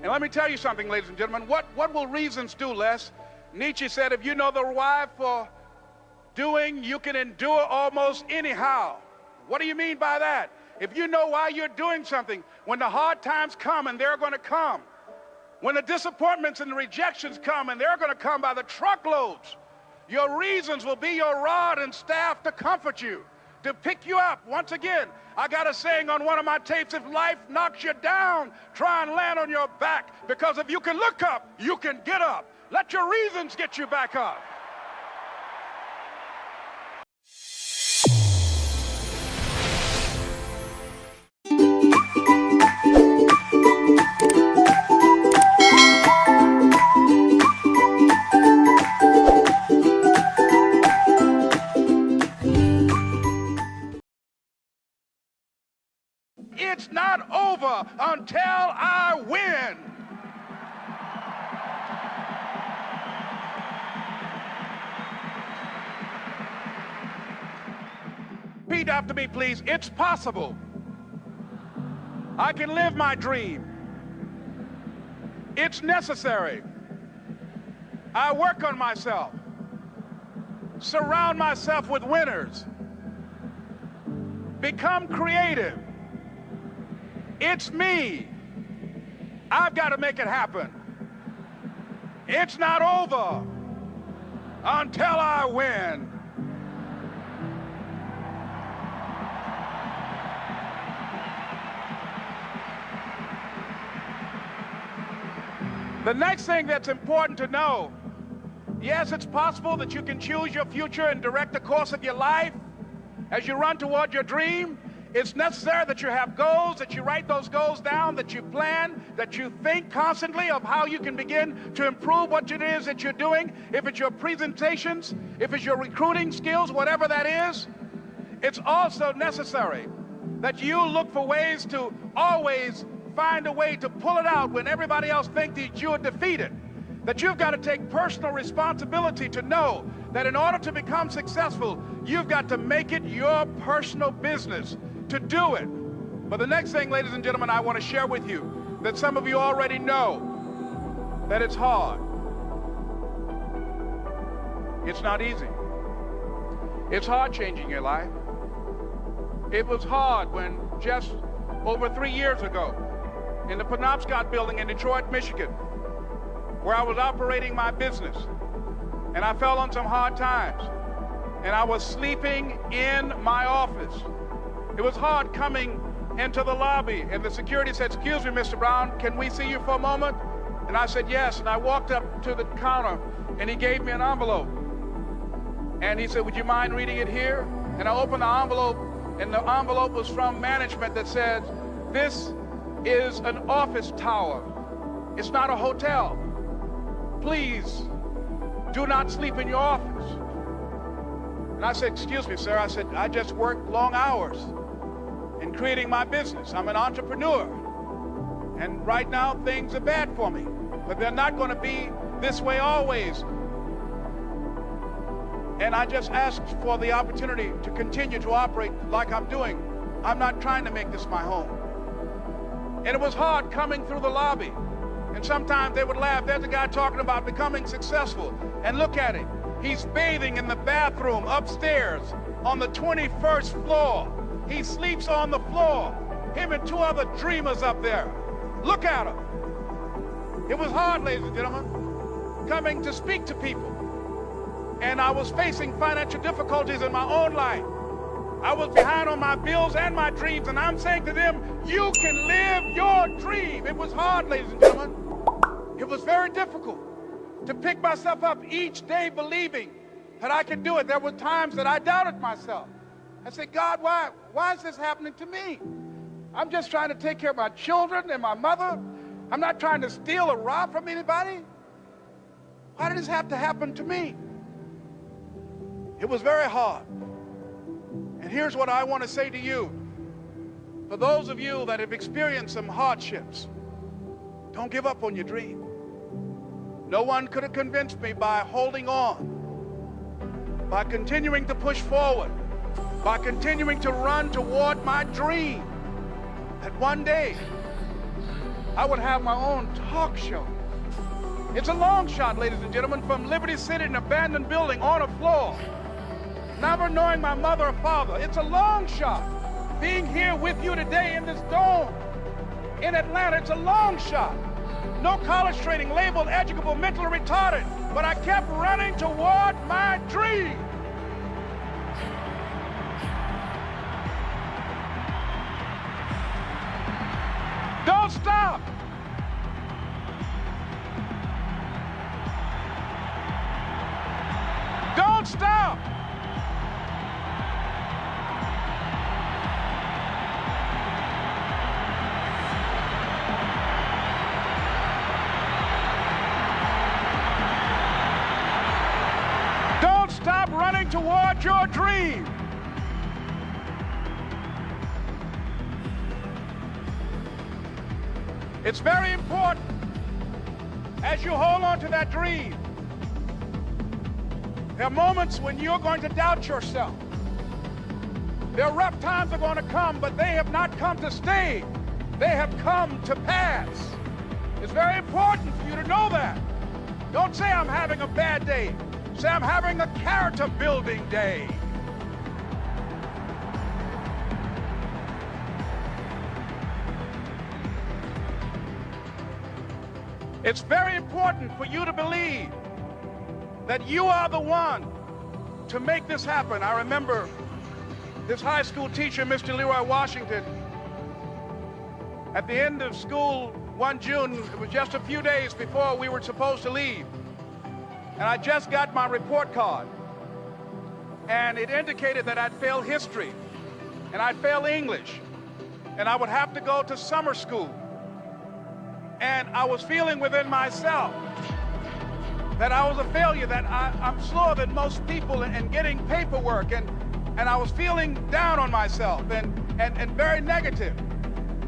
And let me tell you something, ladies and gentlemen. What will reasons do, Les? Nietzsche said, if you know the why for doing, you can endure almost anyhow. What do you mean by that? If you know why you're doing something, when the hard times come, and they're going to come, when the disappointments and the rejections come, and they're going to come by the truckloads, your reasons will be your rod and staff to comfort you, to pick you up. Once again, I got a saying on one of my tapes: if life knocks you down, try and land on your back, because if you can look up, you can get up. Let your reasons get you back up. It's not over until I win. Repeat after me, please. It's possible. I can live my dream. It's necessary. I work on myself. Surround myself with winners. Become creative. It's me. I've got to make it happen. It's not over until I win. The next thing that's important to know, yes, it's possible that you can choose your future and direct the course of your life as you run toward your dream. It's necessary that you have goals, that you write those goals down, that you plan, that you think constantly of how you can begin to improve what it is that you're doing. If it's your presentations, if it's your recruiting skills, whatever that is, it's also necessary that you look for ways to always find a way to pull it out when everybody else thinks that you're defeated. That you've got to take personal responsibility to know that in order to become successful, you've got to make it your personal business to do it. But the next thing, ladies and gentlemen, I want to share with you that some of you already know that it's hard. It's not easy. It's hard changing your life. It was hard when just over 3 years ago, in the Penobscot building in Detroit, Michigan, where I was operating my business, and I fell on some hard times, and I was sleeping in my office. It was hard coming into the lobby, and the security said, "Excuse me, Mr. Brown, can we see you for a moment?" And I said, "Yes," and I walked up to the counter, and he gave me an envelope. And he said, "Would you mind reading it here?" And I opened the envelope, and the envelope was from management that said, "This is an office tower. It's not a hotel. Please do not sleep in your office." And I said, "Excuse me, sir." I said, "I just work long hours in creating my business. I'm an entrepreneur. And right now things are bad for me, but they're not going to be this way always. And I just asked for the opportunity to continue to operate like I'm doing. I'm not trying to make this my home." And it was hard coming through the lobby. And sometimes they would laugh. There's a guy talking about becoming successful. And look at him. He's bathing in the bathroom upstairs on the 21st floor. He sleeps on the floor. Him and 2 other dreamers up there. Look at him. It was hard, ladies and gentlemen, coming to speak to people. And I was facing financial difficulties in my own life. I was behind on my bills and my dreams, and I'm saying to them, you can live your dream. It was hard, ladies and gentlemen. It was very difficult to pick myself up each day believing that I could do it. There were times that I doubted myself. I said, "God, why is this happening to me? I'm just trying to take care of my children and my mother. I'm not trying to steal or rob from anybody. Why did this have to happen to me?" It was very hard. And here's what I want to say to you. For those of you that have experienced some hardships, don't give up on your dream. No one could have convinced me by holding on, by continuing to push forward, by continuing to run toward my dream, that one day I would have my own talk show. It's a long shot, ladies and gentlemen, from Liberty City, an abandoned building on a floor, never knowing my mother or father. It's a long shot. Being here with you today in this dome in Atlanta, it's a long shot. No college training, labeled educable, mentally retarded, but I kept running toward my dream. Don't stop. Don't stop. Don't stop running toward your dream. It's very important as you hold on to that dream. There are moments when you're going to doubt yourself. There are rough times are going to come, but they have not come to stay. They have come to pass. It's very important for you to know that. Don't say I'm having a bad day. Say I'm having a character building day. It's very important for you to believe that you are the one to make this happen. I remember this high school teacher, Mr. Leroy Washington, at the end of school one June, it was just a few days before we were supposed to leave, and I just got my report card, and it indicated that I'd failed history, and I'd failed English, and I would have to go to summer school. And I was feeling within myself that I was a failure, that I'm slower than most people in getting paperwork, and I was feeling down on myself and very negative.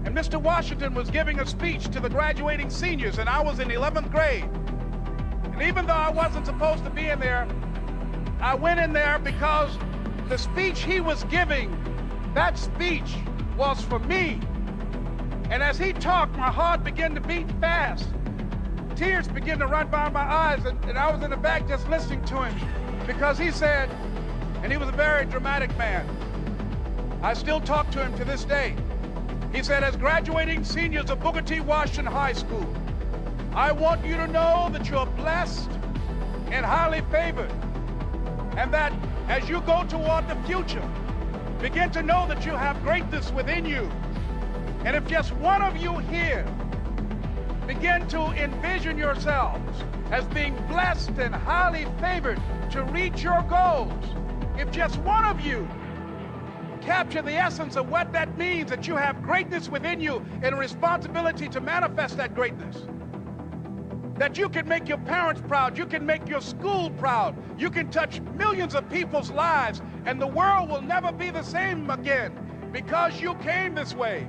And Mr. Washington was giving a speech to the graduating seniors, and I was in 11th grade. And even though I wasn't supposed to be in there, I went in there because the speech he was giving, that speech was for me. And as he talked, my heart began to beat fast. Tears began to run by my eyes, and I was in the back just listening to him because he said, and he was a very dramatic man. I still talk to him to this day. He said, as graduating seniors of Booker T. Washington High School, I want you to know that you're blessed and highly favored, and that as you go toward the future, begin to know that you have greatness within you. And if just one of you here begin to envision yourselves as being blessed and highly favored to reach your goals, if just one of you capture the essence of what that means, that you have greatness within you and a responsibility to manifest that greatness, that you can make your parents proud, you can make your school proud, you can touch millions of people's lives, and the world will never be the same again because you came this way.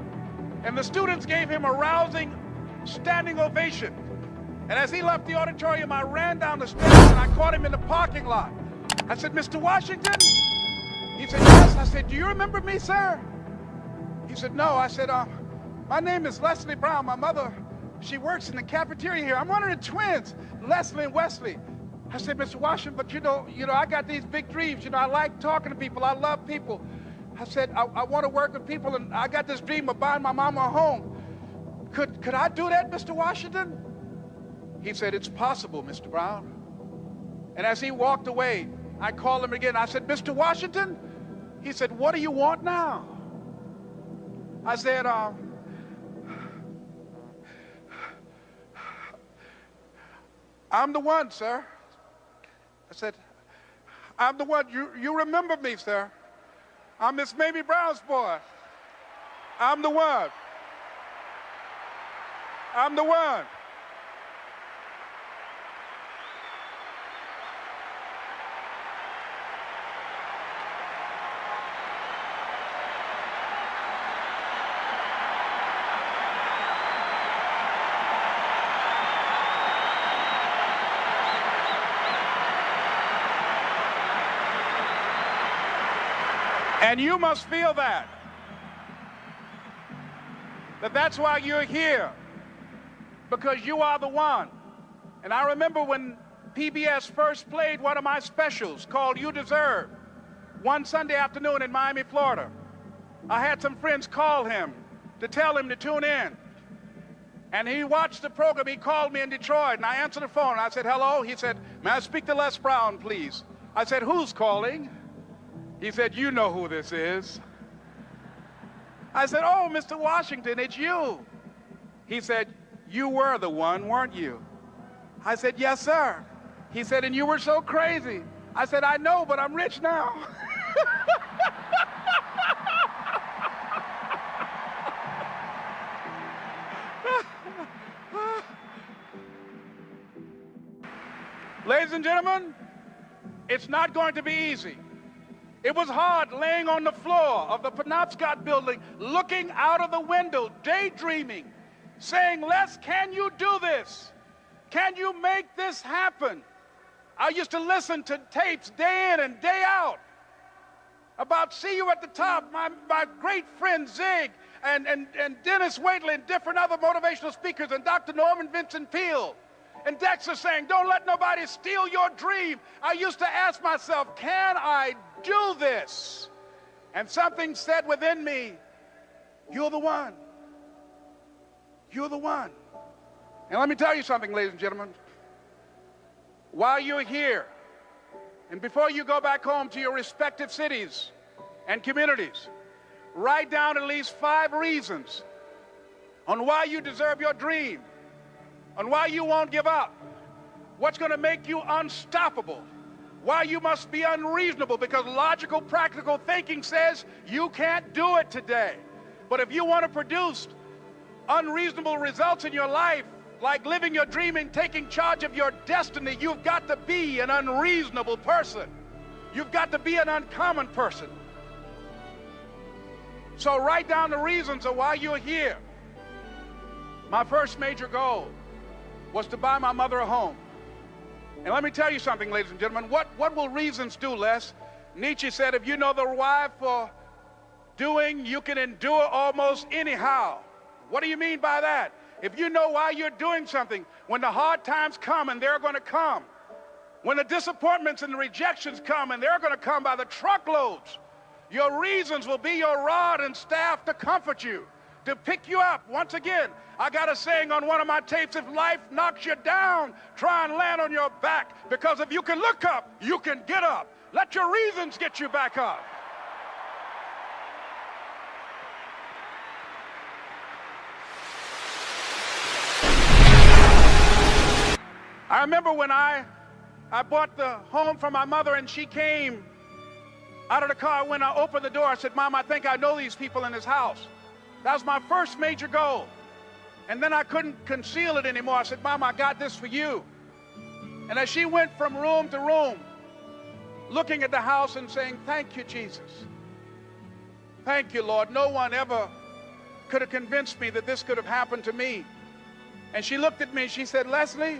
And the students gave him a rousing standing ovation. And as he left the auditorium, I ran down the stairs and I caught him in the parking lot. I said, Mr. Washington? He said, yes. I said, do you remember me, sir? He said, no. I said, my name is Leslie Brown. My mother, she works in the cafeteria here. I'm one of the twins, Leslie and Wesley. I said, Mr. Washington, but you know, I got these big dreams. I like talking to people. I love people. I said, I want to work with people, and I got this dream of buying my mama a home. Could I do that, Mr. Washington? He said, it's possible, Mr. Brown. And as he walked away, I called him again. I said, Mr. Washington? He said, what do you want now? I said, I'm the one, sir. I said, I'm the one. You remember me, sir. I'm Miss Mamie Brown's boy. I'm the one. I'm the one. And you must feel that that's why you're here. because you are the one. And I remember when PBS first played one of my specials called You Deserve, one Sunday afternoon in Miami, Florida. I had some friends call him to tell him to tune in. And he watched the program. He called me in Detroit, and I answered the phone. I said, hello. He said, may I speak to Les Brown, please? I said, who's calling? He said, you know who this is. I said, oh, Mr. Washington, it's you. He said, you were the one, weren't you? I said, yes, sir. He said, and you were so crazy. I said, I know, but I'm rich now. Ladies and gentlemen, it's not going to be easy. It was hard laying on the floor of the Penobscot building, looking out of the window, daydreaming, saying, Les, can you do this? Can you make this happen? I used to listen to tapes day in and day out about See You at the Top, my great friend Zig and Dennis Waitley and different other motivational speakers and Dr. Norman Vincent Peale. And Dexter saying, don't let nobody steal your dream. I used to ask myself, can I do this? And something said within me, you're the one. You're the one. And let me tell you something, ladies and gentlemen. While you're here, and before you go back home to your respective cities and communities, write down at least 5 reasons on why you deserve your dream, on why you won't give up, what's going to make you unstoppable, why you must be unreasonable, because logical, practical thinking says you can't do it today. But if you want to produce unreasonable results in your life, like living your dream and taking charge of your destiny, you've got to be an unreasonable person. You've got to be an uncommon person. So write down the reasons of why you're here. My first major goal was to buy my mother a home. And let me tell you something, ladies and gentlemen. What will reasons do, Les? Nietzsche said, if you know the why for doing, you can endure almost anyhow. What do you mean by that? If you know why you're doing something, when the hard times come, and they're going to come, when the disappointments and the rejections come, and they're going to come by the truckloads, your reasons will be your rod and staff to comfort you, to pick you up. Once again, I got a saying on one of my tapes, if life knocks you down, try and land on your back, because if you can look up, you can get up. Let your reasons get you back up. I remember when I bought the home for my mother, and she came out of the car. When I opened the door, I said, Mom, I think I know these people in this house. That was my first major goal. And then I couldn't conceal it anymore. I said, Mom, I got this for you. And as she went from room to room, looking at the house and saying, thank you, Jesus. Thank you, Lord. No one ever could have convinced me that this could have happened to me. And she looked at me, she said, Leslie,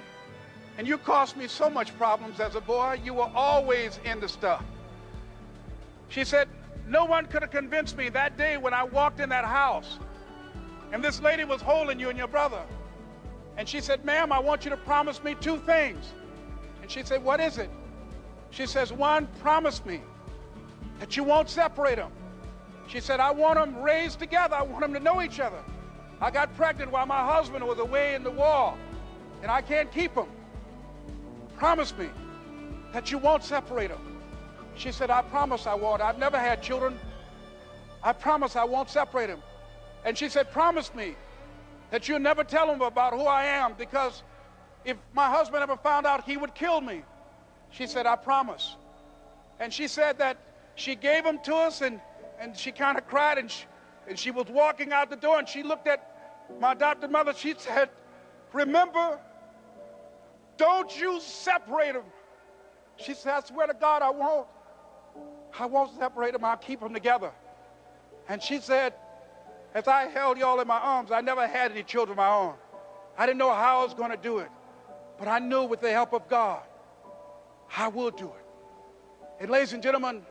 and you caused me so much problems as a boy. You were always into stuff. She said, no one could have convinced me that day when I walked in that house and this lady was holding you and your brother. And she said, ma'am, I want you to promise me 2 things. And she said, what is it? She says, 1, promise me that you won't separate them. She said, I want them raised together. I want them to know each other. I got pregnant while my husband was away in the war, and I can't keep them. Promise me that you won't separate them. She said, I promise I won't. I've never had children. I promise I won't separate them. And she said, promise me that you'll never tell them about who I am, because if my husband ever found out, he would kill me. She said, I promise. And she said that she gave them to us, and she kind of cried, and she was walking out the door, and she looked at my adopted mother. She said, remember, don't you separate them. She said, I swear to God, I won't separate them. I'll keep them together. And she said, as I held y'all in my arms, I never had any children of my own. I didn't know how I was going to do it, but I knew with the help of God, I will do it. And ladies and gentlemen,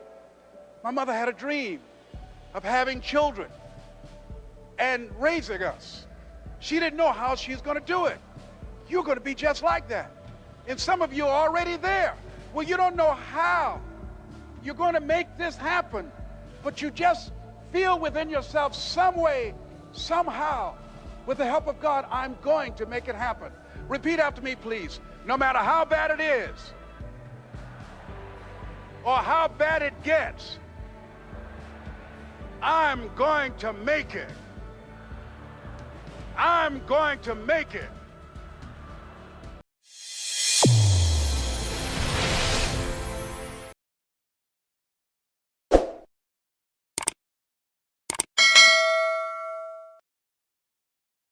my mother had a dream of having children and raising us. She didn't know how she was going to do it. you're going to be just like that. And some of you are already there. Well, you don't know how you're going to make this happen, but you just feel within yourself some way, somehow, with the help of God, I'm going to make it happen. Repeat after me, please. No matter how bad it is, or how bad it gets, I'm going to make it. I'm going to make it.